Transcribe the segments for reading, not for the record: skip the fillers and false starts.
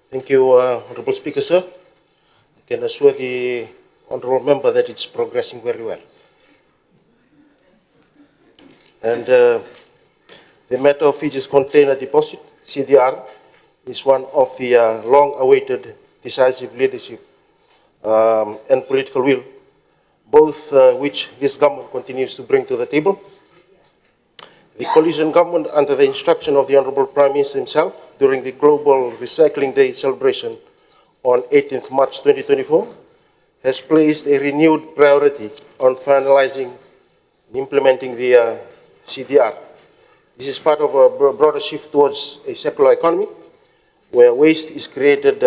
Thank you, Honourable Speaker, sir. I can assure the Honourable Member that it's progressing very well. And the matter of Fiji's container deposit, CDR, is one of the long-awaited decisive leadership and political will, both which this government continues to bring to the table. The coalition government, under the instruction of the Honourable Prime Minister himself, during the Global Recycling Day celebration on 18th March 2024, has placed a renewed priority on finalizing and implementing the CDR. This is part of a broader shift towards a circular economy, where waste is created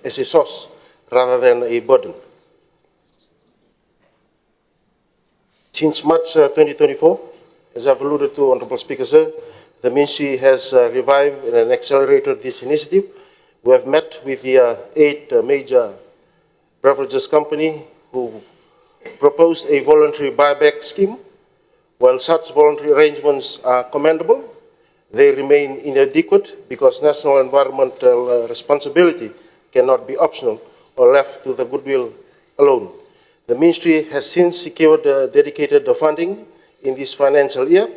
as a source rather than a burden. Since March 2024, as I've alluded to, Honourable Speaker, sir, the Ministry has revived and accelerated this initiative. We have met with the 8 major beverages companies who proposed a voluntary buyback scheme. While such voluntary arrangements are commendable, they remain inadequate because national environmental responsibility cannot be optional or left to the goodwill alone. The Ministry has since secured dedicated funding in this financial year,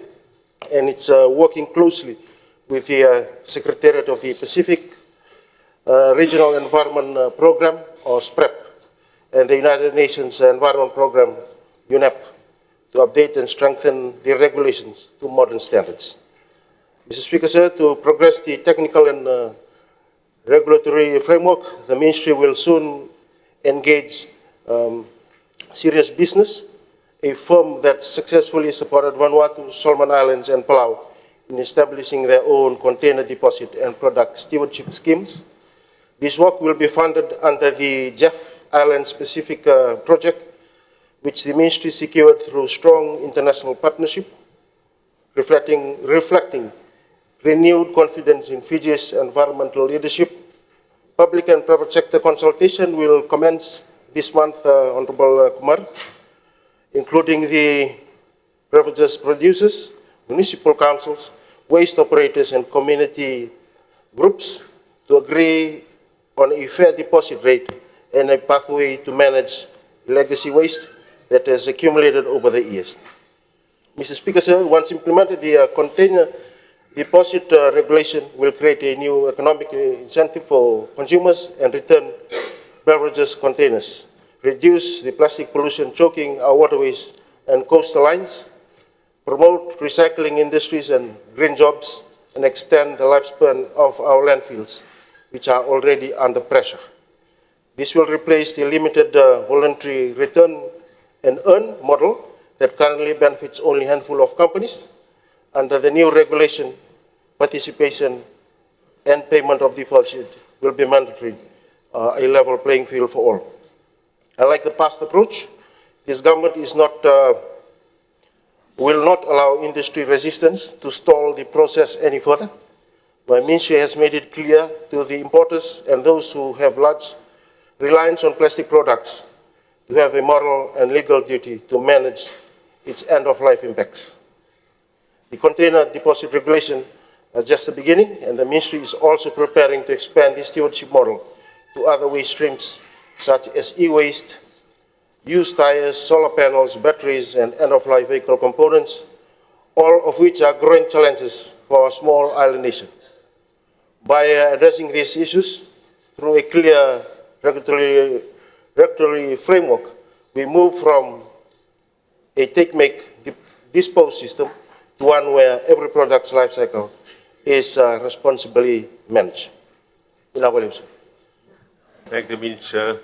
and it's working closely with the Secretariat of the Pacific Regional Environment Program, or SPREP, and the United Nations Environment Program, UNEP, to update and strengthen the regulations to modern standards. Mr. Speaker, sir, to progress the technical and regulatory framework, the Ministry will soon engage serious business, a firm that successfully supported Vanuatu, Solomon Islands, and Palau in establishing their own container deposit and product stewardship schemes. This work will be funded under the Jeff Island specific project, which the Ministry secured through strong international partnership, reflecting renewed confidence in Fiji's environmental leadership. Public and private sector consultation will commence this month, Honourable Kumar, including the beverages producers, municipal councils, waste operators, and community groups to agree on a fair deposit rate and a pathway to manage legacy waste that has accumulated over the years. Mr. Speaker, sir, once implemented, the container deposit regulation will create a new economic incentive for consumers and return beverages containers, reduce the plastic pollution choking our waterways and coastal lines, promote recycling industries and green jobs, and extend the lifespan of our landfills, which are already under pressure. This will replace the limited voluntary return and earn model that currently benefits only a handful of companies. Under the new regulation, participation and payment of deposits will be mandatory, a level playing field for all. Unlike the past approach, this government will not allow industry resistance to stall the process any further. My Ministry has made it clear to the importers and those who have large reliance on plastic products to have a moral and legal duty to manage its end-of-life impacts. The container deposit regulation is just the beginning, and the Ministry is also preparing to expand the stewardship model to other waste streams, such as e-waste, used tires, solar panels, batteries, and end-of-life vehicle components, all of which are growing challenges for our small island nation. By addressing these issues through a clear regulatory framework, we move from a take, make, dispose system to one where every product's life cycle is responsibly managed. In our Thank the Minister.